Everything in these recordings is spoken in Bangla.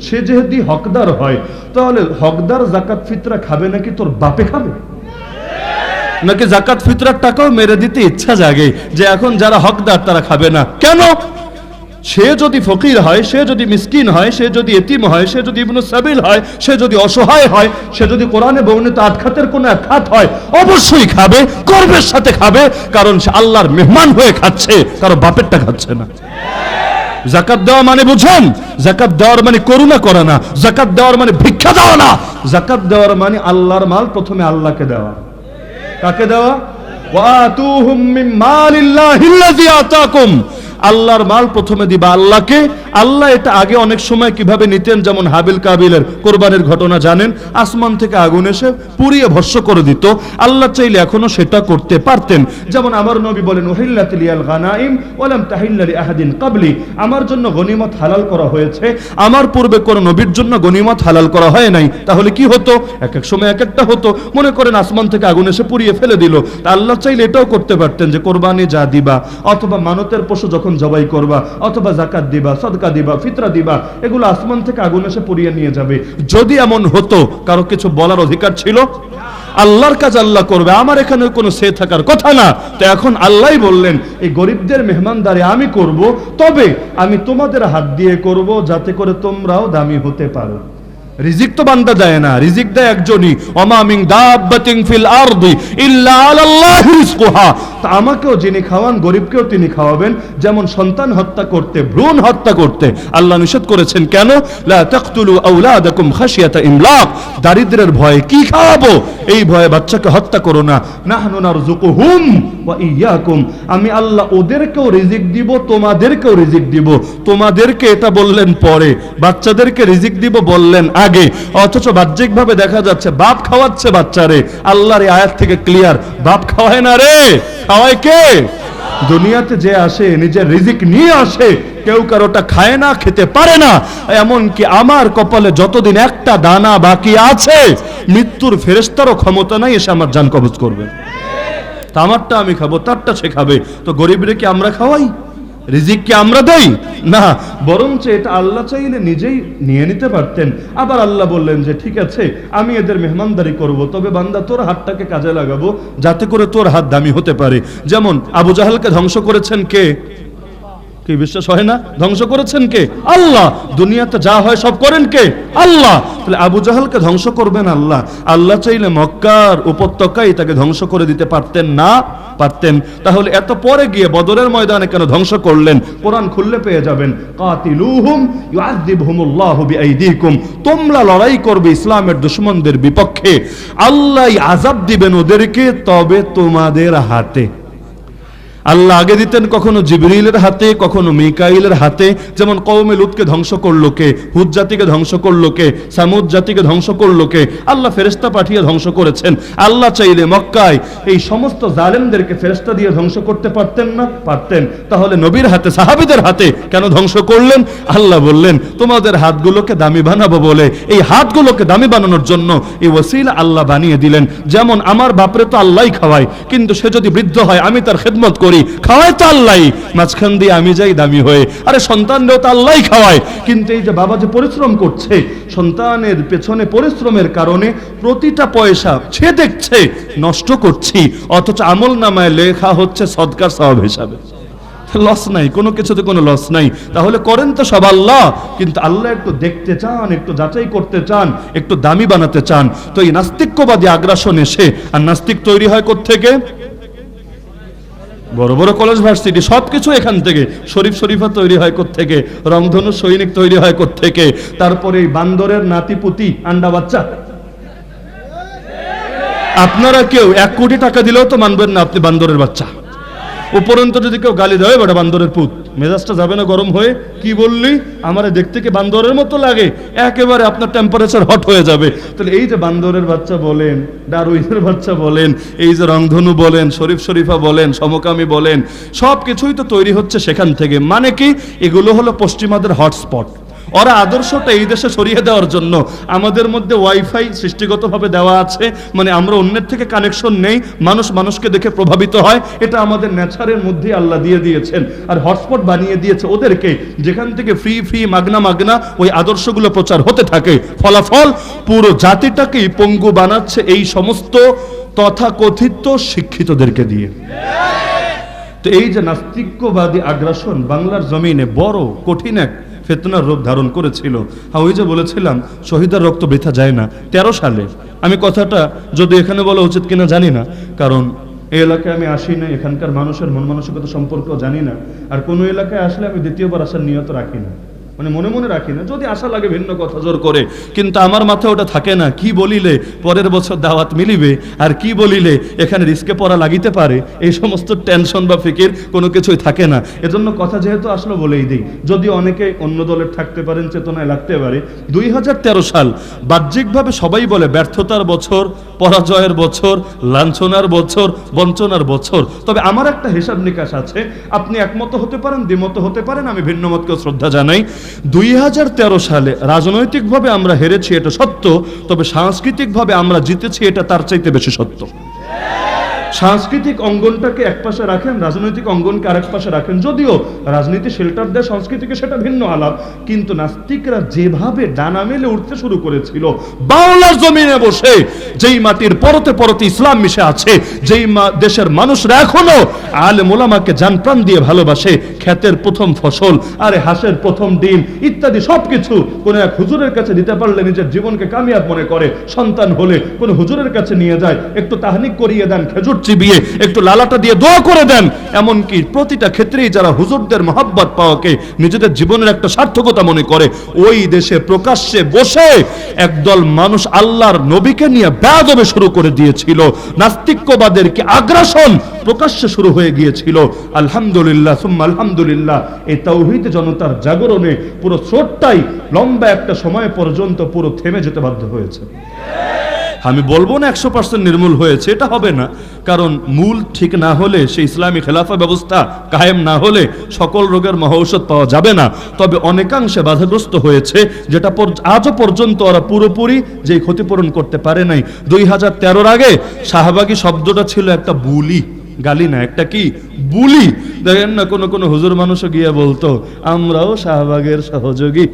সে যেহেতু হকদার হয়, তাহলে হকদার জাকাত ফিতরা খাবে নাকি তোর বাপে খাবে? নাকি জাকাত ফিতরার টাকাও মেরে দিতে ইচ্ছা জাগে যে এখন যারা হকদার তারা খাবে না? কেন? সে যদি ফকির হয়, সে যদি মিসকিন হয়, সে যদি এতিম হয়, সে যদি ইবনে সাবিল হয়, সে যদি অসহায় হয়, সে যদি কোরআনে বর্ণিত 8 খাতের কোনো এক খাত হয়, অবশ্যই খাবে, গর্বের সাথে খাবে, কারণ সে আল্লাহর মেহমান হয়ে খাচ্ছে, কারো বাপেরটা খাচ্ছে না। যাকাত দেওয়া মানে বুঝেন, যাকাত দেওয়ার মানে করুণা করা না, যাকাত দেওয়ার মানে ভিক্ষা দেওয়া না, যাকাত দেওয়ার মানে আল্লাহর মাল প্রথমে আল্লাহকে দেওয়া। কাকে দেওয়া? ওয়াতুহুম মিন মালিল্লাহিল্লাযী আতাকুম, আল্লাহর মাল প্রথমে দিবা আল্লাহকে। আল্লাহ এটা আগে অনেক সময় কিভাবে নিতেন, যেমন হাবিল কাবিলের কোরবানির ঘটনা জানেন, আসমান থেকে আগুন এসে পুড়িয়ে ভস্ম করে দিত। আল্লাহ চাইলে এখনো সেটা করতে পারতেন। যেমন আমার নবী বলেন, উহিল্লাত লিয়াল গানাইম ওয়া লাম তাহিল্লা লিআহাদিন ক্বাবলি, আমার জন্য গনিমত হালাল করা হয়েছে, আমার পূর্বে কোন নবীর জন্য গনিমত হালাল করা হয় নাই। তাহলে কি হতো? এক এক সময় এক একটা হতো। মনে করেন আসমান থেকে আগুন এসে পুড়িয়ে ফেলে দিল, তা আল্লাহ চাইলে এটাও করতে পারতেন যে কোরবানি যা দিবা, অথবা মানতের পশু যখন জবাই করবা, অথবা যাকাত দিবা, সদকা দিবা, ফিতরা দিবা, এগুলো আসমান থেকে আগুন এসে পুড়িয়ে নিয়ে যাবে। যদি এমন হতো, কারো কিছু বলার অধিকার ছিল? আল্লাহর কাজ আল্লাহ করবে, আমার এখানে কোনো সে থাকার কথা না। তো এখন আল্লাহই বললেন, এই গরিবদের মেহমানদারি আমি করব, তবে আমি তোমাদের হাত দিয়ে করব যাতে করে তোমরাও দামি হতে পারো। রিজিক তো বান্দা দেয় না, রিজিক দেয় একজনই, ওমা মিন দাব্বাতিন ফিল আরদি ইল্লা আলাল্লাহি রিজকুহা। তা আমাকেও যিনি খাওয়ান, গরিবকেও তিনি খাওয়াবেন। যেমন সন্তান হত্যা করতে, ভ্রূণ হত্যা করতে আল্লাহ নিষেধ করেছেন, কেন? লা তাকতুলু আওলাদাকুম খাশিয়াতা ইমলাক, দারিদ্র্যের ভয়ে। কি খাওয়াবো? এই ভয়ে বাচ্চাকে হত্যা করো না। নাহনু নারযুকুহুম ওয়া ইয়্যাকুম, আমি আল্লাহ ওদেরকেও রিজিক দিব, তোমাদেরকেও রিজিক দিব। তোমাদেরকে এটা বললেন পরে, বাচ্চাদেরকে রিজিক দিব বললেন আগে। অথচ বাহ্যিকভাবে দেখা যাচ্ছে বাপ খাওয়াচ্ছে বাচ্চারে। আল্লাহর এই আয়াত থেকে ক্লিয়ার, বাপ খাওয়ায় না রে, খাওয়ায় কে? দুনিয়াতে যে আসে নিজের রিজিক নিয়ে আসে, কেউ কারোটা খায় না, খেতে পারে না। এমনকি আমার কপালে যতদিন একটা দানা বাকি আছে, মৃত্যুর ফেরেশতারও ক্ষমতা নাই এসে আমার জান কবজ করবে। তা আমারটা আমি খাবো, তারটা সে খাবে। তো গরিবরে কি আমরা খাওয়াই? রিজিক কি আমরা দেই? না, বরঞ্চ এটা আল্লাহ চাইলে নিজেই নিয়ে নিতে পারতেন। আবার আল্লাহ বললেন যে ঠিক আছে, আমি এদের মেহমানদারি করব, তবে বান্দা তোর হাতটাকে কাজে লাগাবো যাতে করে তোর হাত দামি হতে পারে। যেমন আবু জাহেলকে ধ্বংস করেছেন কে? কি বিশ্বাস হয় না? ধ্বংস করেছেন কে? আল্লাহ। দুনিয়াতে যা হয় সব করেন কে? আল্লাহ। তাহলে আবু জাহেলকে ধ্বংস করবেন আল্লাহ। আল্লাহ চাইলে মক্কার উপত্যকায় তাকে ধ্বংস করে দিতে পারতেন না? পারতেন। তাহলে এত পরে গিয়ে বদরের ময়দানে কেন ধ্বংস করলেন? কোরআন খুললে পেয়ে যাবেন, কাতিলুহুম ইউআযিবহুমুল্লাহু বিআইদিকুম, তোমরা লড়াই করবে ইসলামের দুশমনদের বিপক্ষে, আল্লাহ আযাব দিবেন ওদেরকে, তবে তোমাদের হাতে। আল্লাহ আগে দিতেন কখনো জিবরিলের হাতে, কখনো মিকাইলের হাতে। যেমন কওমে লুতকে ধ্বংস করলো কে? হুদ জাতিকে ধ্বংস করলো কে? সামুদ জাতিকে ধ্বংস করলো কে? আল্লাহ ফেরেশতা পাঠিয়ে ধ্বংস করেছেন। আল্লাহ চাইলে মক্কায় এই সমস্ত জালেমদেরকে ফেরেশতা দিয়ে ধ্বংস করতে পারতেন না? পারতেন। তাহলে নবীর হাতে, সাহাবীদের হাতে কেন ধ্বংস করলেন? আল্লাহ বললেন তোমাদের হাতগুলোকে দামি বানাবো বলে। এই হাতগুলোকে দামি বানানোর জন্য এই ওসিলা আল্লাহ বানিয়ে দিলেন। যেমন আমার বাপরে তো আল্লাহই খাওয়ায়, কিন্তু সে যদি বৃদ্ধ হয় আমি তার খেদমত করি, খাওয়ায় তো আল্লাহ, মাঝখান দিয়ে আমি যাই দামি হয়ে। আরে সন্তানরাও তো আল্লাহ খাওয়ায়, কিন্তু এই যে বাবা যে পরিশ্রম করছে, সন্তানের পেছনে পরিশ্রমের কারণে প্রতিটা পয়সা সে দেখছে নষ্ট করছি, অথচ আমল নামায় লেখা হচ্ছে সদকার সওয়াব হিসাবে। লস নাই, কোনো কিছুতে কোনো লস নাই। তাহলে করেন তো সব আল্লাহ, কিন্তু আল্লাহ একটু দেখতে চান, একটু যাচাই করতে চান, একটু দামি বানাতে চান। তো এই নাস্তিক্যবাদী আগ্রাসন এসে, আর নাস্তিক তৈরি হয় কোত্থেকে? বড় বড় কলেজ ভার্সিটি সবকিছু এখান থেকে। শরীফ শরীফা তৈরি হয় কোত্থেকে? রংধনু সৈনিক তৈরি হয় কোত্থেকে? তারপরে এই বান্দরের নাতিপুতি আন্ডা বাচ্চা। আপনারা কেউ 1 কোটি টাকা দিলেও তো মানবেন না আপনি বান্দরের বাচ্চা। উপরন্ত যদি কেউ গালি দেয়, বেটা বান্দরের পুত, মেজাজটা যাবে না গরম হয়ে? কি বললি, আমারে দেখতে কি বান্দরের মতো লাগে? একেবারে আপনার টেম্পারেচার হট হয়ে যাবে। তাহলে এই যে বান্দরের বাচ্চা বলেন, ডারউইনের বাচ্চা বলেন, এই যে রংধনু বলেন, শরীফ শরীফা বলেন, সমকামী বলেন, সব কিছুই তো তৈরি হচ্ছে সেখান থেকে। মানে কি? এগুলো হলো পশ্চিমাদের হটস্পট। ওরা আদর্শটা এই দেশে সরিয়ে দেওয়ার জন্য আমাদের মধ্যে ওয়াইফাই সৃষ্টিগতভাবে দেওয়া আছে, মানে আমরা অন্যের থেকে কানেকশন নেই, মানুষ মানুষকে দেখে প্রভাবিত হয়, এটা আমাদের নেচারের মধ্যেই আল্লাহ দিয়ে দিয়েছেন। আর হটস্পট বানিয়ে দিয়েছে ওদেরকে, যেখান থেকে ফ্রি মাগনা ওই আদর্শগুলো প্রচার হতে থাকে। ফলাফল পুরো জাতিটাকেই পঙ্গু বানাচ্ছে এই সমস্ত তথাকথিত শিক্ষিতদেরকে দিয়ে। তো এই যে নাস্তিক্যবাদী আগ্রাসন বাংলার জমিনে বড় কঠিন এক ফিতনার রূপ ধারণ করেছিল। ওই যে বলেছিলাম শহীদের রক্ত বৃথা যায় না, 13 সালে। আমি কথাটা যদি এখানে বলা উচিত কিনা জানি না, কারণ এই এলাকায় আমি আসি না, এখানকার মানুষের মন মানসিকতা সম্পর্কেও জানি না। আর কোনো এলাকায় আসলে আমি দ্বিতীয়বার আসার নিয়ত রাখি না, মানে মনে রাখি না। যদি আশা লাগে ভিন্ন কথা জোর করে, কিন্তু আমার মাথায় ওটা থাকে না। কি বলিলে পরের বছর দাওয়াত মিলিবে, আর কি বলিলে এখানে রিস্কে পড়া লাগিতে পারে, এই সমস্ত টেনশন বা ফিকির কোনো কিছুই থাকে না। এজন্য কথা যেহেতু আসলো বলেই দিই, যদি অনেকে অন্য দলের থাকতে পারেন, চেতনায় লাগতে পারে। 2013 সাল বাহ্যিকভাবে সবাই বলে ব্যর্থতার বছর, পরাজয়ের বছর, লাঞ্ছনার বছর, বঞ্চনার বছর। তবে আমার একটা হিসাব নিকাশ আছে, আপনি একমত হতে পারেন, দ্বিমত হতে পারেন, আমি ভিন্ন মতকেও শ্রদ্ধা জানাই। 2013 সালে রাজনৈতিকভাবে আমরা হেরেছি, এটা সত্য। তবে সাংস্কৃতিকভাবে আমরা জিতেছি, এটা তার চাইতে বেশি সত্য। সাংস্কৃতিক অঙ্গনটাকে এক পাশে রাখেন, রাজনৈতিক অঙ্গনকে আরেক পাশে রাখেন। যদিও রাজনীতি শেল্টার দেয় সংস্কৃতিকে, সেটা ভিন্ন আলাপ। কিন্তু নাস্তিকরা যেভাবে ডানা মেলে উঠতে শুরু করেছিল বাংলার জমিনে বসে, যেই মাটির পরতে পরতে ইসলাম মিশে আছে, যেই দেশের মানুষরা এখনো আলেম ওলামাকে জান প্রাণ দিয়ে ভালোবাসে, ক্ষেতের প্রথম ফসল, আরে হাঁসের প্রথম ডিম ইত্যাদি সবকিছু কোন এক হুজুরের কাছে দিতে পারলে নিজের জীবনকে কামিয়াব মনে করে। সন্তান হলে কোন হুজুরের কাছে নিয়ে যায়, একটু তাহনিক করিয়ে দেন, খেজুর চিবিয়ে একটু লালাটা দিয়ে দোয়া করে দেন। এমনকি প্রতিটা ক্ষেত্রেই যারা হুজুরদের মহব্বত পাওয়াকে নিজেদের জীবনের একটা সার্থকতা মনে করে, ওই দেশে প্রকাশ্যে বসে একদল মানুষ আল্লাহর নবীকে নিয়ে বেয়াদবি শুরু করে দিয়েছিল। নাস্তিক্যবাদের কি আগ্রাসন প্রকাশ্যে শুরু হয়ে গিয়েছিল। আলহামদুলিল্লাহ সুম্মা আলহামদুলিল্লাহ, এই তাওহীদ জনতার জাগরণে পুরো স্রোতটাই লম্বা একটা সময় পর্যন্ত পুরো থেমে যেতে বাধ্য হয়েছে। আমি বলবো না 100% নির্মূল হয়েছে, এটা হবে না। কারণ মূল ঠিক না হলে, সেই ইসলামী খেলাফা ব্যবস্থা কায়েম না হলে সকল রোগের মহৌষধ পাওয়া যাবে না। তবে অনেকাংশে বাধাগ্রস্ত হয়েছে, যেটা আজও পর্যন্ত ওরা পুরোপুরি যে ক্ষতিপূরণ করতে পারে নাই। 2013 আগে শাহবাগী শব্দটা ছিল একটা বুলি, গালি না, একটা কি বুলি। দেখেন না কোন হুজুর মানুষও গিয়ে বলতো আমরাও শাহবাগের সহযোগী।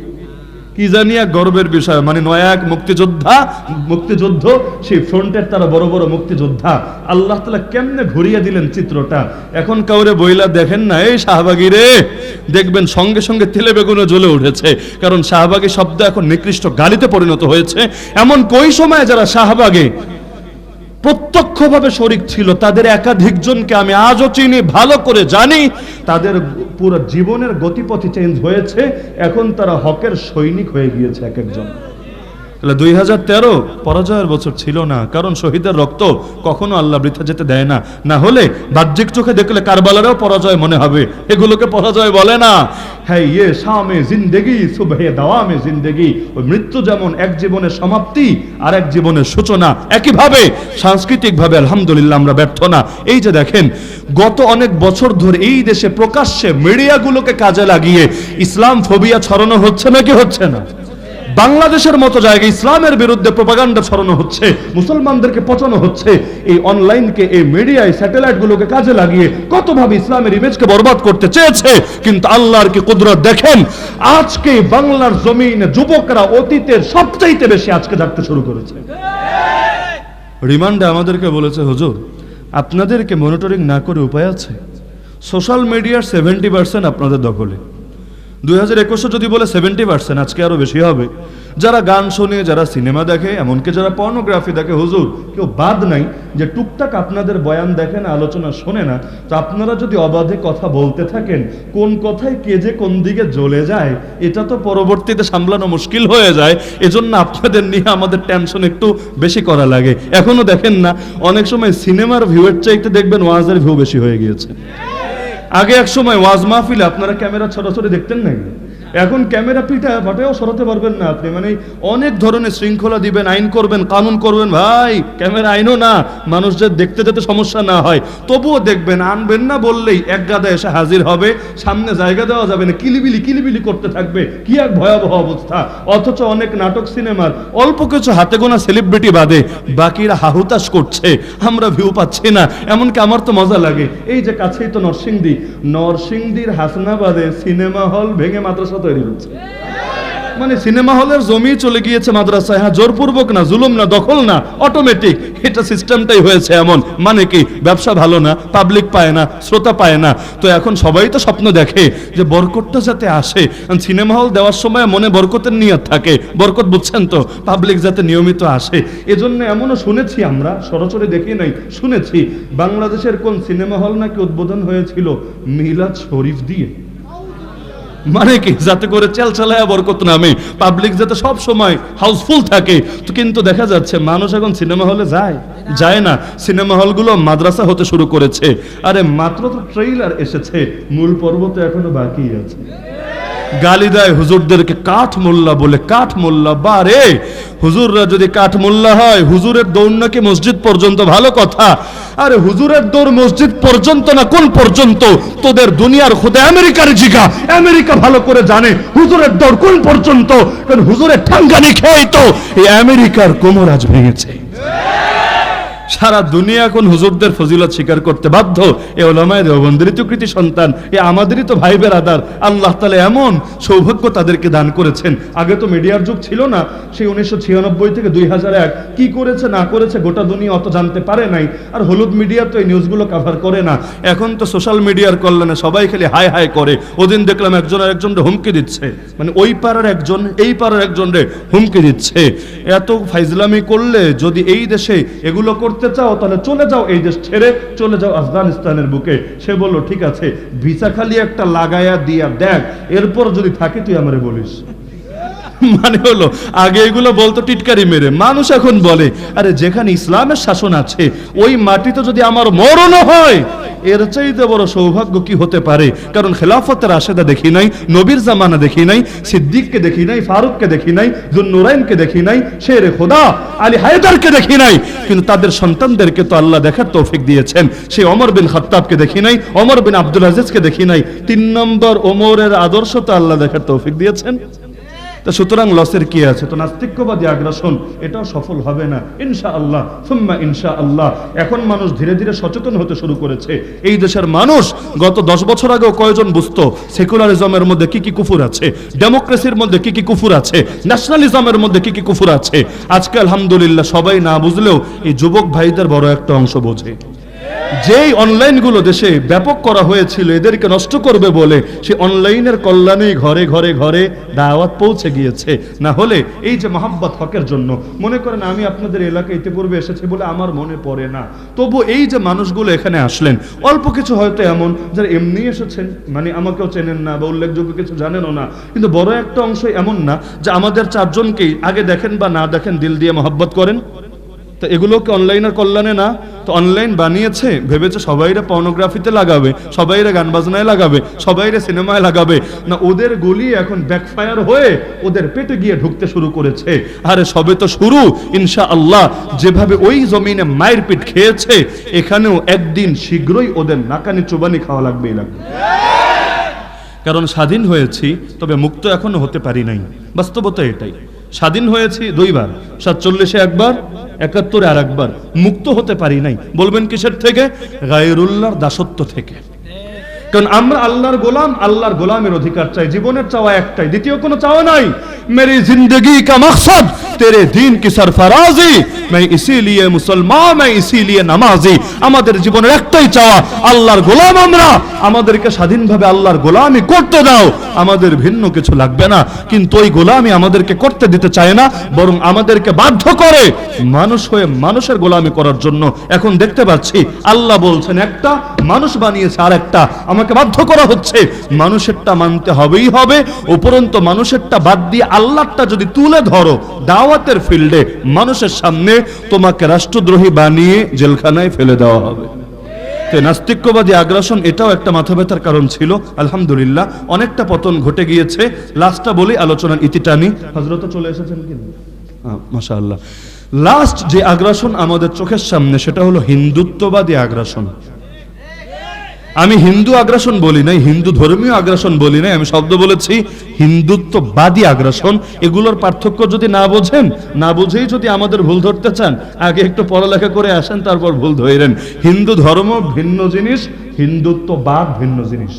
কি জানি এক গর্বের বিষয়, মানে নয়া এক মুক্তিযুদ্ধ, সেই ফ্রন্টের তারা বড় বড় মুক্তিযোদ্ধা। আল্লাহ তাআলা কেমনে ঘুরিয়ে দিলেন চিত্রটা। এখন কাউরে বইলা দেখেন না এই শাহবাগী রে, দেখবেন সঙ্গে সঙ্গে তেলে বেগুনে জ্বলে উঠেছে। কারণ শাহবাগী শব্দ এখন নিকৃষ্ট গালিতে পরিণত হয়েছে। এমন কই সময় যারা শাহবাগে প্রত্যক্ষভাবে শরীক ছিল, তাদের একাধিক জনকে আমি আজও চিনি, ভালো করে জানি। তাদের পুরো জীবনের গতিপথই চেঞ্জ হয়েছে। এখন তারা হকের সৈনিক হয়ে গিয়েছে এক একজন। 2013 পরাজয়ের বছর ছিল না, কারণ শহীদের রক্ত কখনো আল্লাহ বৃথা যেতে দেয় না। না হলে বাহ্যিক চোখে দেখলে কারবালারও পরাজয় মনে হবে, এগুলোকে পরাজয় বলে না। হ্যাঁ, ইয়ে শামে জিন্দেগি সুবহে দাওয়ামে জিন্দেগি। ওই মৃত্যু যেমন এক জীবনের সমাপ্তি আর এক জীবনের সূচনা, একইভাবে সাংস্কৃতিকভাবে আলহামদুলিল্লাহ আমরা ব্যর্থ না। এই যে দেখেন গত অনেক বছর ধরে এই দেশে প্রকাশ্যে মিডিয়াগুলোকে কাজে লাগিয়ে ইসলাম ফোবিয়া ছড়ানো হচ্ছে নাকি হচ্ছে না? বাংলাদেশের মতো জায়গায় ইসলামের বিরুদ্ধে প্রোপাগান্ডা ছড়ানো হচ্ছে, মুসলমানদেরকে পচানো হচ্ছে। এই অনলাইনকে, এই মিডিয়ায়, স্যাটেলাইট গুলোকে কাজে লাগিয়ে কতভাবে ইসলামের ইমেজকে বরবাদ করতে চেয়েছে। কিন্তু আল্লাহর কি কুদরত দেখেন, আজকে বাংলার জমিনে যুবকরা অতীতের সবচাইতে বেশি আজকে জাগতে শুরু করেছে। রিমান্ডে আমাদেরকে বলেছে হুজুর আপনাদেরকে মনিটরিং না করে উপায় আছে? সোশ্যাল মিডিয়ার 70% আপনাদের দখলে। 2021 যদি বলে 70%, আজকে আরো বেশি হবে। যারা গান শোনে, যারা সিনেমা দেখে, এমনকি যারা পর্নোগ্রাফি দেখে, হুজুর কেউ বাদ নাই যে টুকটাক আপনাদের বয়ান দেখে না, আলোচনা শোনে না। তো আপনারা যদি অবাধে কথা বলতে থাকেন, কোন কথায় কে যে কোন দিকে জ্বলে যায় এটা তো পরবর্তীতে সামলানো মুশকিল হয়ে যায়। এজন্য আপনাদের নিয়ে আমাদের টেনশন একটু বেশি করা লাগে। এখনো দেখেন না অনেক সময় সিনেমার ভিউয়ের চাইতে দেখবেন ওয়াজের ভিউ বেশি হয়ে গিয়েছে। আগে এক সময় ওয়াজ মাহফিলে আপনারা ক্যামেরা ছড়াছড়ি দেখতেন নাকি? এখন ক্যামেরা পিঠা ফাটাও সরাতে পারবেন না আপনি, মানে অনেক ধরনের শৃঙ্খলা দিবেন, আইন করবেন, কানুন করবেন, ভাই ক্যামেরা আইনও না, মানুষ যে দেখতে যেতে সমস্যা না হয়, তবুও দেখবেন, আনবেন না বললেই এক গাদা এসে হাজির হবে, সামনে জায়গা দেওয়া যাবে না, কিলিবিলি করতে থাকবে, কি এক ভয়াবহ অবস্থা। অথচ অনেক নাটক সিনেমার অল্প কিছু হাতে গোনা সেলিব্রিটি বাদে বাকিরা হাহুতাশ করছে, আমরা ভিউ পাচ্ছি না। এমনকি আমার তো মজা লাগে, এই যে কাছেই তো নরসিংদীর হাসনাবাদে সিনেমা হল ভেঙে মাদ্রাসা তৈরি হচ্ছে। মানে সিনেমা হলের জমি চলে গিয়েছে মাদ্রাসায়, হ্যাঁ জোরপূর্বক না, জুলুম না, দখল না, অটোমেটিক, এটা সিস্টেমটাই হয়েছে এমন। মানে কি, ব্যবসা ভালো না, পাবলিক পায় না, শ্রোতা পায় না, তো এখন সবাই তো স্বপ্ন দেখে যে বরকতটা যাতে আসে। সিনেমা হল দেওয়ার সময় মনে বরকতের নিয়ত থাকে, বরকত বুঝছেন তো, পাবলিক যাতে নিয়মিত আসে। এজন্য এমনও শুনেছি, আমরা সরাসরি দেখি নাই, শুনেছি বাংলাদেশের কোন সিনেমা হল নাকি উদ্বোধন হয়েছিল মিলাদ শরীফ দিয়ে। মানে কি, যাতে করে চেলচালায়া বরকত নামে, পাবলিক যাতে সব সময় হাউসফুল থাকে। তো কিন্তু দেখা যাচ্ছে মানুষ এখন সিনেমা হলে যায় না, সিনেমা হলগুলো মাদ্রাসা হতে শুরু করেছে। আরে মাত্র তো ট্রেইলার এসেছে, মূল পর্ব তো এখনো বাকি আছে। গালি দেয় হুজুরদেরকে কাঠ মোল্লা বলে, কাঠ মোল্লা, বারে হুজুররা যদি কাঠ মোল্লা হয়, হুজুরের দৌড় নাকি মসজিদ পর্যন্ত, ভালো কথা। আরে হুজুরের দৌড় মসজিদ পর্যন্ত না, কোন পর্যন্ত? তোদের দুনিয়ার খোদা আমেরিকার জিগা, আমেরিকা ভালো করে জানে হুজুরের দৌড় কোন পর্যন্ত, কারণ হুজুরের ঠাঙ্গানি খেয়েই তো এই আমেরিকার কোমর আজ ভেঙেছে। সারা দুনিয়া এখন হুজুরদের ফজিলত স্বীকার করতে বাধ্য। এ ওলামায়ে দেওবন্দের তো কৃতি সন্তান, এ আমাদেরই তো ভাই বেরাদার। আল্লাহ তাআলা এমন সৌভাগ্য তাদেরকে দান করেছেন। আগে তো মিডিয়ার যুগ ছিল না, সেই 1996 থেকে 2001 কি করেছে না করেছে গোটা দুনিয়া অত জানতে পারে নাই। আর হলুদ মিডিয়া তো এই নিউজগুলো কভার করে না। এখন তো সোশ্যাল মিডিয়ার কল্যাণে সবাই খালি হাই হাই করে। ওদিন দেখলাম একজন আরেকজনকে হুমকি দিচ্ছে, মানে ওই পাড়ার একজন এই পাড়ার একজনকে হুমকি দিচ্ছে। এত ফাইজলামি করলে যদি এই দেশে এগুলো করতে চাও তাহলে চলে যাও, এই দেশ ছেড়ে চলে যাও আফগানিস্তানের বুকে। সে বলল ঠিক আছে, ভিসা খালি একটা লাগায়া দিয়া দেখ, এরপর যদি থাকে তুই আমারে বলিস। মানে হলো আগে এগুলো বলতো টিটকারি মেরে, মানুষ এখন বলে আরে যেখানে ইসলামের শাসন আছে ওই মাটিতে যদি আমার মরণ হয়, এর চাইতে বড় সৌভাগ্য কি হতে পারে? কারণ খেলাফতের রাশেদা দেখি নাই, নবীর জামানা দেখি নাই, সিদ্দিককে দেখি নাই, ফারুককে দেখি নাই, যুন্নুরাইনকে দেখি নাই, শেরে খোদা আলী হায়দারকে দেখি নাই, কিন্তু তাদের সন্তানদেরকে তো আল্লাহ দেখার তৌফিক দিয়েছেন। সেই ওমর বিন খাত্তাবকে দেখি নাই, ওমর বিন আব্দুল আজিজকে দেখি নাই, 3 নম্বর ওমরের আদর্শ তো আল্লাহ দেখার তৌফিক দিয়েছেন। তো সুতরাং লসের কি আছে? তো নাস্তিক্যবাদী আগ্রাসন এটাও সফল হবে না ইনশাআল্লাহ, সুম্মা ইনশাআল্লাহ। এখন মানুষ ধীরে ধীরে সচেতন হতে শুরু করেছে। এই দেশের মানুষ গত 10 বছর আগেও কয়জন বুঝতো সেকুলারিজমের মধ্যে কি কি কুফুর আছে, ডেমোক্রেসির মধ্যে কি কি কুফুর আছে, ন্যাশনালিজমের মধ্যে কি কি কুফুর আছে? আজকে আলহামদুলিল্লাহ সবাই না বুঝলেও এই যুবক ভাইদের বড় একটা অংশ বোঝে। যেই অনলাইনগুলো দেশে ব্যাপক করা হয়েছিল এদেরকে নষ্ট করবে বলে, সে অনলাইনের কল্যাণে ঘরে ঘরে ঘরে দাওয়াত পৌঁছে গিয়েছে। না হলে এই যে মহাব্বত হকের জন্য, মনে করেন আমি আপনাদের এলাকায় ইতিপূর্বে এসেছি বলে আমার মনে পড়ে না, তবু এই যে মানুষগুলো এখানে আসলেন, অল্প কিছু হয়তো এমন যারা এমনি এসেছেন, মানে আমাকেও চেনেন না বা উল্লেখযোগ্য কিছু জানেনও না, কিন্তু বড় একটা অংশ এমন না যে আমাদের 4 জনকেই আগে দেখেন বা না দেখেন দিল দিয়ে মহাব্বত করেন। তো এগুলোকে অনলাইনের কল্যাণে না, তো অনলাইন বানিয়েছে ভেবেছে সবাইরা পর্নোগ্রাফিতে লাগাবে, সবাইরা গান বাজনায় লাগাবে, সবাইরা সিনেমায় লাগাবে, না ওদের গলি এখন ব্যাকফায়ার হয়ে ওদের পেটে গিয়ে ঢুকতে শুরু করেছে। আরে সবে তো শুরু, ইনশাআল্লাহ যেভাবে ওই জমিনে মায়ের পিঠ খেয়েছে, এখানেও একদিন শীঘ্রই ওদের নাকানি চুবানি খাওয়া লাগবেই লাগবে। কারণ স্বাধীন হয়েছি তবে মুক্ত এখনো হতে পারি নাই, বাস্তবতা এটাই। স্বাধীন হয়েছি 2 বার, 47-এ একবার, 71-এ আর একবার। মুক্ত হতে পারি নাই। বলবেন কিসের থেকে? গায়রুল্লাহর দাসত্ব থেকে। কারণ আমরা আল্লাহর গোলাম, আল্লাহর গোলামের অধিকার চাই। জীবনের চাওয়া একটাই, দ্বিতীয় কোনো চাওয়া নাই। মেরি জিন্দগি কা মকসদ তেরে দ্বীন কি সরফরাজি, मैं इसीलिए मुसलमान, मैं इसीलिए नमाजी। আমাদের জীবনের একটাই চাওয়া, আল্লাহর গোলাম আমরা, আমাদেরকে স্বাধীনভাবে আল্লাহর গোলামি করতে দাও, আমাদের ভিন্ন কিছু লাগবে না। কিন্তু ওই গোলামি আমাদেরকে করতে দিতে চায় না, বরং আমাদেরকে বাধ্য করে মানুষ হয়ে মানুষের গোলামি করার জন্য। এখন দেখতে পাচ্ছি আল্লাহ বলছেন একটা, মানুষ বানিয়েছে আর একটা, আমাকে বাধ্য করা হচ্ছে মানুষেরটা মানতে হবেই হবে। উপরন্ত মানুষেরটা বাদ দিয়ে আল্লাহরটা যদি তুলে ধরো দাওয়াতের ফিল্ডে মানুষের সামনে, তোমাকে রাষ্ট্রদ্রোহী বানিয়ে জেলখানায় ফেলে দেওয়া হবে। নাস্তিক্যবাদী আগ্রাসন এটাও একটা মাথা ব্যথার কারণ ছিল। আলহামদুলিল্লাহ অনেকটা পতন ঘটে গিয়েছে। লাস্টটা বলি, আলোচনার ইতি টানি। হযরত চলে এসেছেন কি? মাশাআল্লাহ। লাস্ট যে আগ্রাসন আমাদের চোখের সামনে, সেটা হলো হিন্দুত্ববাদী আগ্রাসন। আমি হিন্দু আগ্রাসন বলি নাই, হিন্দু ধর্মীয় আগ্রাসন বলি নাই, আমি শব্দ বলেছি হিন্দুত্ববাদী আগ্রাসন। এগুলোর পার্থক্য যদি না বোঝেন, না বুঝেই যদি আমাদের ভুল ধরতে চান, আগে একটু পড়ালেখা করে আসেন, তারপর ভুল ধরেন। হিন্দু ধর্ম ভিন্ন জিনিস, হিন্দুত্ববাদ ভিন্ন জিনিস।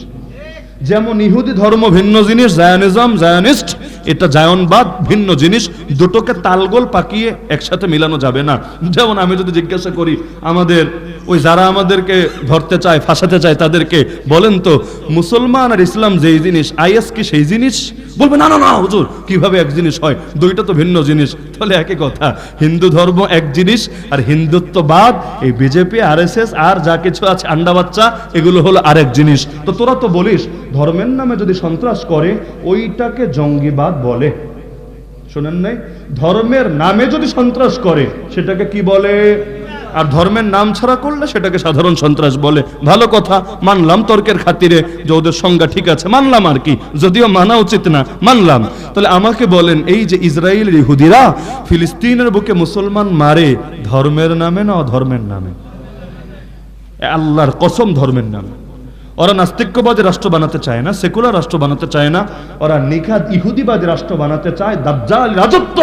যেমন ইহুদি ধর্ম ভিন্ন জিনিস, জায়নিজম জায়নিস্ট এটা জায়নবাদ ভিন্ন জিনিস। দুটোকে তালগোল পাকিয়ে একসাথে মিলানো যাবে না। যেমন আমি যদি জিজ্ঞাসা করি আমাদের ওই যারা আমাদেরকে ধরতে চায়, ফাঁসাতে চায়, তাদেরকে বলেন তো মুসলমান আর ইসলাম যেই জিনিস, আইএস কি সেই জিনিস? বলবে না না না হুজুর, কিভাবে এক জিনিস হয়? দুইটা তো ভিন্ন জিনিস। তাহলে একই কথা, হিন্দু ধর্ম এক জিনিস আর হিন্দুত্ববাদ এই বিজেপি আরএসএস আর যা কিছু আছে আন্ডা বাচ্চা, এগুলো হলো আরেক জিনিস। তো তোরা তো বলিস ধর্মের নামে যদি সন্ত্রাস করে ওইটাকে জঙ্গিবাদ বলে। শোনেন নাই? ধর্মের নামে যদি সন্ত্রাস করে সেটাকে কি বলে? আর ধর্মের নাম ছাড়া করলে সেটাকে সাধারণ সন্ত্রাস বলে। ভালো কথা, মানলাম তর্কের খাতিরে যে ওদের সংজ্ঞা ঠিক আছে, মানলাম আর কি, যদিও মানা উচিত না, মানলাম। তাহলে আমাকে বলেন, এই যে ইসরায়েলের ইহুদিরা ফিলিস্তিনের বুকে মুসলমান মারে, ধর্মের নামে না অধর্মের নামে? আল্লাহর কসম ধর্মের নামে। ওরা নাস্তিক্যবাদী রাষ্ট্র বানাতে চায় না, সেকুলার রাষ্ট্র বানাতে চায় না, ওরা নিখাত ইহুদিবাদী রাষ্ট্র বানাতে চায়, দাজ্জাল রাজত্ব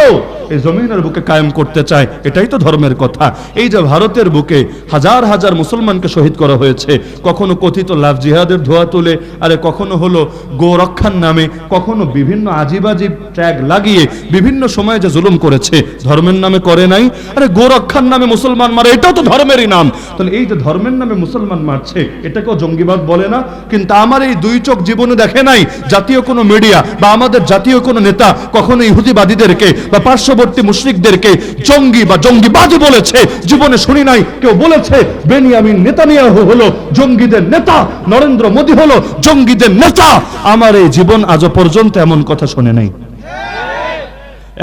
এই জমিনের বুকে কায়েম করতে চায়। এটাই তো ধর্মের কথা। এই যে ভারতের বুকে হাজার হাজার মুসলমানকে শহীদ করা হয়েছে, কখনো কথিত লাভ জিহাদের ধোয়া তুলে, আরে কখনো হলো গো রক্ষার নামে, কখনো বিভিন্ন আজিবাজিব ট্যাগ লাগিয়ে বিভিন্ন সময়ে যে জুলুম করেছে, ধর্মের নামে করে নাই? আরে গো রক্ষার নামে মুসলমান মারে, এটাও তো ধর্মেরই নাম। তাহলে এই যে ধর্মের নামে মুসলমান মারছে, এটাকেও জঙ্গিবাদ বলে না? কিন্তু আমার এই দুই চোখ জীবনে দেখে নাই জাতীয় কোনো মিডিয়া বা আমাদের জাতীয় কোনো নেতা কখনো ইহুদিবাদীদেরকে বা পার্শ্ববর্তী মুশরিকদেরকে জঙ্গি বা জঙ্গিবাদী বলেছে। জীবনে শুনি নাই কেউ বলেছে বেনিয়ামিন নেতানিয়াহু হলো জঙ্গিদের নেতা, নরেন্দ্র মোদী হলো জঙ্গিদের নেতা। আমার এই জীবন আজও পর্যন্ত এমন কথা শুনে নাই।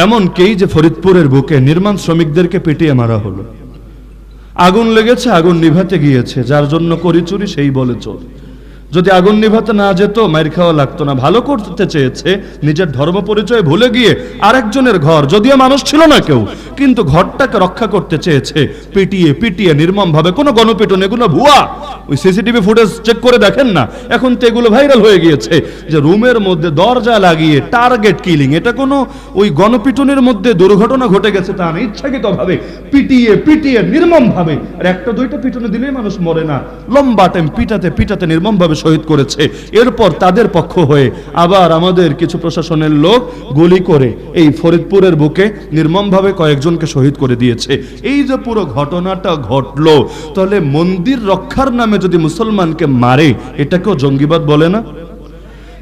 এমনকি যে ফরিদপুরের বুকে নির্মাণ শ্রমিকদেরকে পিটিয়ে মারা হলো, আগুন লেগেছে, আগুন নিভাতে গিয়েছে, যার জন্য করি চুরি সেই বলে চোর। যদি আগুন নিভাতে না যেত মাইর খাওয়া লাগতো না। ভালো করতে চেয়েছে, নিজের ধর্ম পরিচয় ভুলে গিয়ে আরেকজনের ঘর, যদিও মানুষ ছিল না কেউ, কিন্তু ঘরটাকে রক্ষা করতে চেয়েছে, পিটিয়ে পিটিয়ে নির্মম ভাবে। কোনো গণপিটন, এগুলো ভুয়া। ওই সিসিটিভি ফুটেজ চেক করে দেখেন না, এখন তো এগুলো ভাইরাল হয়ে গিয়েছে যে রুমের মধ্যে দরজা লাগিয়ে টার্গেট কিলিং। এটা কোনো ওই গণপিটনের মধ্যে দুর্ঘটনা ঘটে গেছে তা না, ইচ্ছাকৃত ভাবে পিটিয়ে পিটিয়ে নির্মম ভাবে। আর একটা দুইটা পিটনে দিলেই মানুষ মরে না, লম্বা টাইম পিটাতে পিটাতে নির্মম ভাবে শহীদ করেছে। এরপর তাদের পক্ষ হয়ে আবার আমাদের কিছু প্রশাসনের লোক গুলি করে এই ফরিদপুরের বুকে নির্মমভাবে কয়েকজনকে শহীদ করে দিয়েছে। এই যে পুরো ঘটনাটা ঘটলো, তাহলে মন্দির রক্ষার নামে যদি মুসলমানকে মারে, এটাকেও জঙ্গিবাদ বলে না?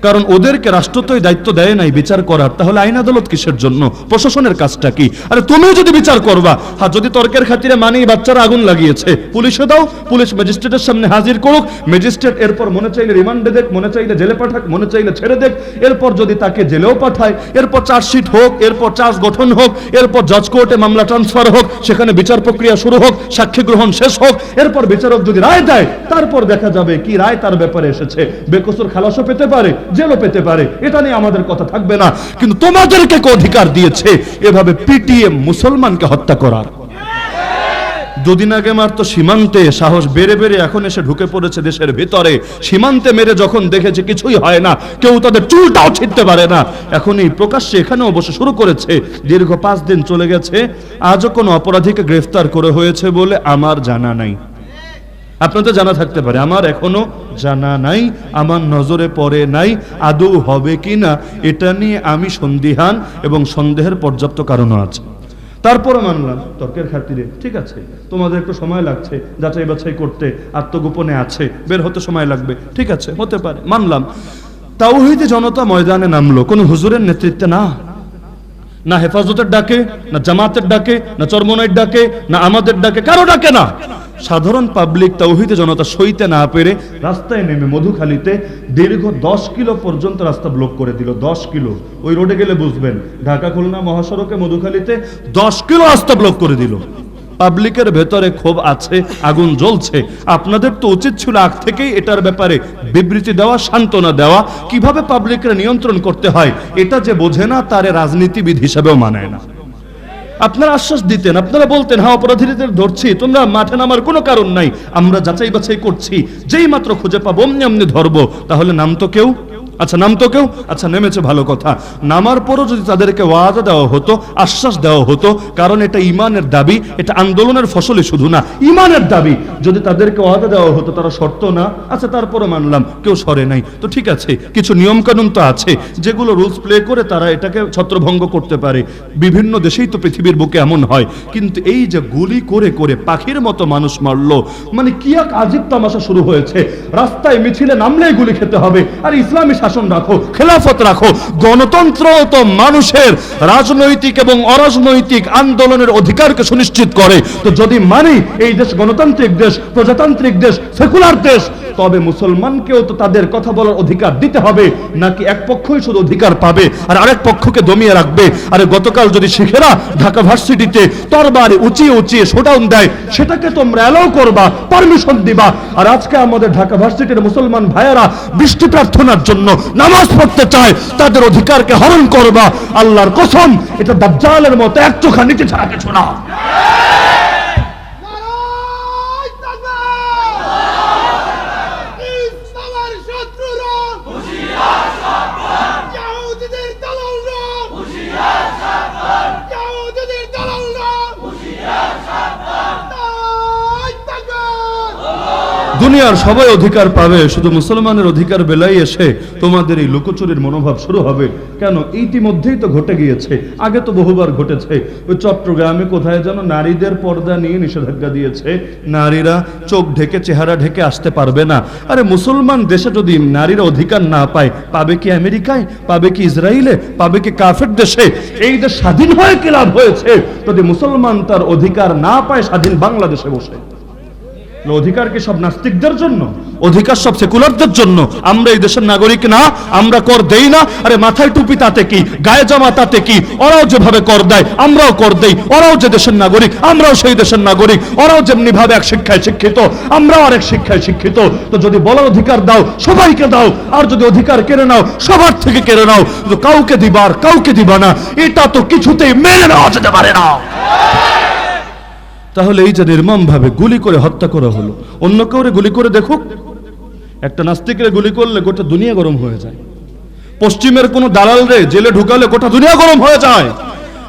কারণ ওদেরকে রাষ্ট্র তো দায়িত্ব দেয় নাই বিচার করার, তাহলে আইন আদালত কিসের জন্য? প্রশাসনের কাজটা কি? আরে তুমিও যদি বিচার করবা, হ্যাঁ যদি তর্কের খাতিরে মানি বাচ্চারা আগুন লাগিয়েছে, পুলিশে দাও, পুলিশ ম্যাজিস্ট্রেটের সামনে হাজির করুক, ম্যাজিস্ট্রেট এরপর মনে চাইলে রিমান্ডে দেখ, মনে চাইলে জেলে পাঠাক, মনে চাইলে ছেড়ে দেখ, এরপর যদি তাকে জেলেও পাঠায়, এরপর চার্জশিট হোক, এরপর চার্জ গঠন হোক, এরপর জজ কোর্টে মামলা ট্রান্সফার হোক, সেখানে বিচার প্রক্রিয়া শুরু হোক, সাক্ষী গ্রহণ শেষ হোক, এরপর বিচারক যদি রায় দেয়, তারপর দেখা যাবে কি রায় তার ব্যাপারে এসেছে। বেকসুর খালাসও পেতে পারে, জেলও পেতে পারে, এটা নিয়ে আমাদের কথা থাকবে না। কিন্তু তোমাদেরকে কে অধিকার দিয়েছে এভাবে পিটিয়ে মুসলমানকে হত্যা করার? দুদিন আগে মারতো সীমান্তে, সাহস বেড়ে বেড়ে এখন এসে ঢুকে পড়েছে দেশের ভিতরে। সীমান্তে মেরে যখন দেখেছে কিছুই হয় না, কেউ তাদের চুলটাও ছিঁড়তে পারে না, এখনই প্রকাশ্যে এখানেও বসে শুরু করেছে। দীর্ঘ 5 দিন চলে গেছে, আজও কোনো অপরাধীকে গ্রেফতার করে হয়েছে বলে আমার জানা নাই। আপনাদের জানা থাকতে পারে, আমার এখনো জানা নাই, আমার নজরে পড়ে নাই। আদৌ হবে কিনা এটা নিয়ে আমি সন্দিহান, এবং সন্দেহের পর্যাপ্ত কারণও আছে। তারপরে মানলাম তর্কের খাতিরে ঠিক আছে, তোমাদের একটু সময় লাগছে যাচাই বাছাই করতে, আত্মগোপনে আছে, বের হতে সময় লাগবে, ঠিক আছে, হতে পারে, মানলাম। তাওহীদি জনতা ময়দানে নামলো কোন হুজুরের নেতৃত্বে না, না হেফাজতের ডাকে, না জামাতের ডাকে, না চরমনাইয়ের ডাকে, না আমাদের ডাকে, কারো ডাকে না। সাধারণ পাবলিক তাওহীদি জনতা সইতে না পেরে রাস্তায় নেমে মধুখালীতে দীর্ঘ 10 কিলো পর্যন্ত রাস্তা ব্লক করে দিল। 10 কিলো, ওই রোডে গেলে বুঝবেন, ঢাকা খুলনা মহাসড়কে মধুখালীতে 10 কিলো রাস্তা ব্লক করে দিল। পাবলিকের ভেতরে ক্ষোভ আছে, আগুন জ্বলছে। আপনাদের তো উচিত ছিল আগ থেকেই এটার ব্যাপারে বিবৃতি দেওয়া, সান্ত্বনা দেওয়া, কিভাবে পাবলিকের নিয়ন্ত্রণ করতে হয়। এটা যে বোঝে না তারে রাজনীতিবিদ হিসেবেও মানায় না। আপনারা আশ্বাস দিতেন, আপনারা বলতেন হ্যাঁ অপরাধীদের ধরছি, তোমরা মাঠে নামার কোনো কারণ নাই, আমরা যাচাই বাছাই করছি, যেই মাত্র খুঁজে পাবো অমনি অমনি ধরবো। তাহলে নাম তো কেউ, আচ্ছা নাম তো কেউ, আচ্ছা নেমেছে ভালো কথা। নামার পরও যদি তাদেরকে ওয়াদা দেওয়া হতো, আশ্বাস দেওয়া হতো, কারণ এটা ইমানের দাবি, এটা আন্দোলনের ফসলে শুধু না, ইমানের দাবি। যদি তাদেরকে ওয়াদা দেওয়া হতো, তারা শর্ত না, আচ্ছা তারপরে মানলাম কেউ সরে নাই, তো ঠিক আছে, কিছু নিয়ম কানুন তো আছে যেগুলো রুলস প্লে করে তারা এটাকে ছত্রভঙ্গ করতে পারে। বিভিন্ন দেশেই তো পৃথিবীর বুকে এমন হয়। কিন্তু এই যে গুলি করে করে পাখির মতো মানুষ মারলো, মানে কি এক আজীব তামাশা শুরু হয়েছে। রাস্তায় মিছিলে নামলেই গুলি খেতে হবে, আর ইসলামী শাসন রাখো, খেলাফত রাখো। গণতন্ত্র তো মানুষের রাজনৈতিক এবং অরাজনৈতিক আন্দোলনের অধিকারকে সুনিশ্চিত করে। তো যদি মানি এই দেশ গণতান্ত্রিক দেশ, প্রজাতান্ত্রিক দেশ, সেকুলার দেশ, তবে মুসলমানকেও তো তাদের কথা বলার অধিকার দিতে হবে। নাকি এক পক্ষই শুধু অধিকার পাবে আর আরেক পক্ষকে দমিয়ে রাখবে? আরে গতকাল যদি শিখেরা ঢাকা ভার্সিটিতে তরবারি উঁচিয়ে উঁচিয়ে শোডাউন দেয়, সেটাকে তোমরা অ্যালাউ করবা, পারমিশন দিবা। আর আজকে আমাদের ঢাকা ভার্সিটির মুসলমান ভাইয়েরা বৃষ্টি প্রার্থনার জন্য নামাজ পড়তে চায়, তাদের অধিকারকে হরণ করবা। আল্লাহর কসম, এটা দাজ্জালের মতো এক চোখা নিচে ছাড়া কিছু না। দুনিয়ার সবাই অধিকার পাবে, শুধু মুসলমানের অধিকার বেলায় এসে তোমাদের এই লুকোচুরির মনোভাব শুরু হবে কেন? ইতিমধ্যেই তো ঘটে গিয়েছে, আগে তো বহুবার ঘটেছে। ওই চট্টগ্রামে কোথায় যেন নারীদের পর্দা নিয়ে নিষেধাজ্ঞা দিয়েছে, নারীরা চোখ ঢেকে চেহারা ঢেকে আসতে পারবে না। আরে মুসলমান দেশে যদি নারীরা অধিকার না পায়, পাবে কি আমেরিকায়, পাবে কি ইসরায়েলে, পাবে কি কাফের দেশে? এই দেশ স্বাধীন হয়ে কি লাভ হয়েছে যদি মুসলমান তার অধিকার না পায় স্বাধীন বাংলাদেশে বসে? অধিকার কি সব নাস্তিকদের জন্য? অধিকার সব সেকুলারদের জন্য? আমরা এই দেশের নাগরিক না? আমরা কর দেই না? আরে মাথায় টুপি তাতে কি, গায়ে জামা তাতে কি? ওরাও যেভাবে কর দেয় আমরাও কর দেই, ওরাও যে দেশের নাগরিক আমরাও সেই দেশের নাগরিক, ওরাও যেমনি ভাবে এক শিক্ষায় শিক্ষিত আমরাও আরেক শিক্ষায় শিক্ষিত। তো যদি বলার অধিকার দাও সবাইকে দাও, আর যদি অধিকার কেড়ে নাও সবার থেকে কেড়ে নাও, তো কাউকে দিবা আর কাউকে দিবা না, এটা তো কিছুতেই মেনে নেওয়া যেতে পারে না। তাহলে এই যে নির্মম ভাবে গুলি করে হত্যা করা হলো, অন্য কাউরে গুলি করে দেখুক, একটা নাস্তিকের গুলি করলে গোটা দুনিয়া গরম হয়ে যায়। পশ্চিমের কোন দালাল রে জেলে ঢুকালে গোটা দুনিয়া গরম হয়ে যায়।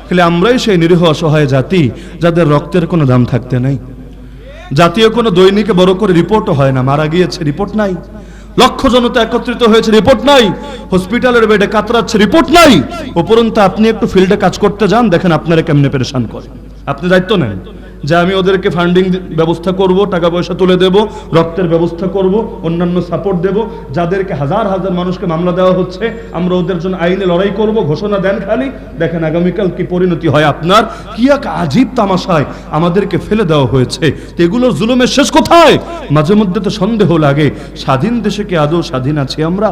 তাহলে আমরাই সেই নিরীহ অসহায় জাতি যাদের রক্তের কোনো দাম থাকতে নাই। জাতীয় কোনো দৈনিকে বড় করে রিপোর্টও হয় না, মারা গিয়েছে রিপোর্ট নাই, লক্ষ জনতা একত্রিত হয়েছে রিপোর্ট নাই, হসপিটালের বেডে কাতরাচ্ছে রিপোর্ট নাই। উপরন্তু আপনি একটু ফিল্ডে কাজ করতে যান, দেখেন আপনারা কেমনে পেরেশান করে। আপনি দায়িত্ব নেন যে আমি ওদেরকে ফান্ডিং ব্যবস্থা করব, টাকা পয়সা তুলে দেব, রক্তের ব্যবস্থা করব, অন্যান্য সাপোর্ট দেব। যাদেরকে হাজার হাজার মানুষকে মামলা দেওয়া হচ্ছে, আমরা ওদের জন্য আইনে লড়াই করব, ঘোষণা দেন খালি, দেখেন আগামীকাল কি পরিণতি হয় আপনার। কি এক আজীব তামাশায় আমাদেরকে ফেলে দেওয়া হয়েছে। এগুলোর জুলুমের শেষ কোথায়? মাঝে মধ্যে তো সন্দেহ লাগে, স্বাধীন দেশে কি আদৌ স্বাধীন আছি আমরা?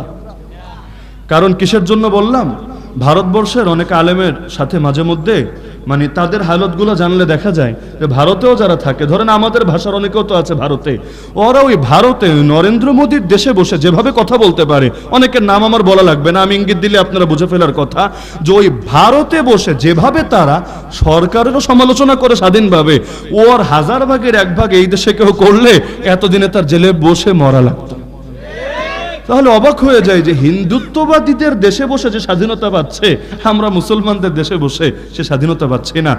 কারণ কিসের জন্য বললাম, ভারতবর্ষের অনেক আলেমের সাথে মাঝে মধ্যে মানে তাদের হালতগুলো জানলে দেখা যায় যে ভারতেও যারা থাকে, ধরেন আমাদের ভাষার অনেকেও তো আছে ভারতে, ওরা ওই ভারতে নরেন্দ্র মোদীর দেশে বসে যেভাবে কথা বলতে পারে, অনেকের নাম আমার বলা লাগবে না, আমি ইঙ্গিত দিলে আপনারা বুঝে ফেলার কথা, যে ওই ভারতে বসে যেভাবে তারা সরকারেরও সমালোচনা করে স্বাধীনভাবে, ওর হাজার ভাগের এক ভাগ এই দেশে কেউ করলে এতদিনে তার জেলে বসে মরা লাগতো। তাহলে অবাক হয়ে যায় যে হিন্দুত্ববাদীদের দেশে বসে যে স্বাধীনতা পাচ্ছে, আমরা মুসলমানদের দেশে বসে সে স্বাধীনতা পাচ্ছি না।